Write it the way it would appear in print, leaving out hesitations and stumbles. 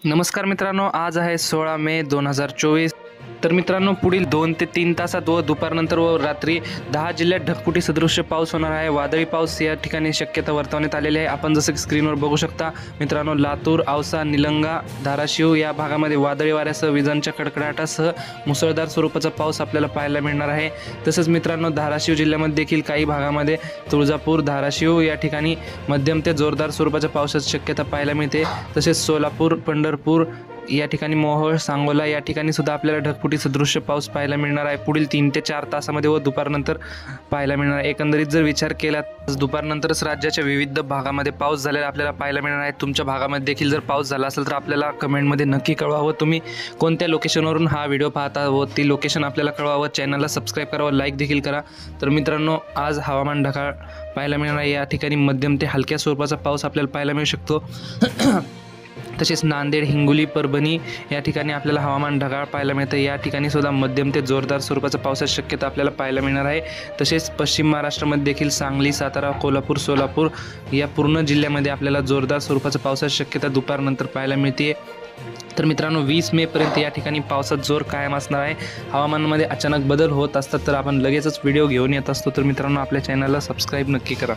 नमस्कार मित्रांनो, आज आहे 16 मे 2024। तर मित्रांनो, पुढील 2 ते 3 तासात व दुपारनंतर व रात्री 10 जिल्ह्यात ढगफुटी सदृश्य पाऊस होणार आहे। वादळी पाऊस या ठिकाणी शक्यता वर्तवण्यात आलेली आहे। आपण जसं स्क्रीनवर बघू शकता मित्रांनो, लातूर, औसा, निलंगा, धाराशिव या भागामध्ये वादळी वाऱ्यासह विजांच्या कडकडाटासह मुसळधार स्वरूपाचा पाऊस आपल्याला पाहायला मिळणार आहे। तसंच मित्रांनो, धाराशिव जिल्ह्यामध्ये देखील काही भागामध्ये तुळजापूर, धाराशिव या ठिकाणी मध्यम ते जोरदार स्वरूपाच्या पावसाची शक्यता पाहायला मिळते। तसेच सोलापूर, पंढरपूर या ठिकाणी, मोहोळ, सांगोला या ठिकाणी सुद्धा आपल्याला ढगफुटी सदृश्य पाऊस पाहायला मिळणार आहे पुढील 3 ते 4 तासामध्ये व दुपारनंतर पाहायला मिळणार आहे। एकंदरीत जर विचार केला तर दुपारनंतरच राज्याच्या विविध भागामध्ये पाऊस झालेला आपल्याला पाहायला मिळणार आहे। तुमच्या भागामध्ये देखील जर पाऊस झाला असेल तर आपल्याला कमेंटमध्ये नक्की कळवावं। तुम्ही कोणत्या लोकेशनवरून हा व्हिडिओ पाहता व ती लोकेशन आपल्याला कळवावं। चॅनलला सबस्क्राईब करा व लाईक देखील करा। तर मित्रांनो, आज हवामान ढगाळ पाहायला मिळणार आहे। या ठिकाणी मध्यम ते हलक्या स्वरूपाचा पाऊस आपल्याला पाहायला मिळू शकतो। तसेच नांदेड, हिंगोली, परभणी या ठिकाणी आपल्याला हवामान ढगाळ पाहायला मिळतं। या ठिकाणी सुद्धा मध्यम ते जोरदार स्वरूपाचा पावसाची शक्यता आपल्याला पाहायला मिळणार आहे। तसेच पश्चिम महाराष्ट्रामध्ये देखील सांगली, सातारा, कोल्हापूर, सोलापूर या पूर्ण जिल्ह्यामध्ये आपल्याला जोरदार स्वरूपाचा पावसाची शक्यता दुपारनंतर पाहायला मिळते। तर मित्रांनो, 20 मे पर्यंत या ठिकाणी पावसाचा जोर कायम असणार आहे। हवामानामध्ये अचानक बदल होत असतात तर आपण लगेचच व्हिडिओ घेऊन येत असतो। तर मित्रांनो, आपल्या चॅनलला सबस्क्राईब नक्की करा।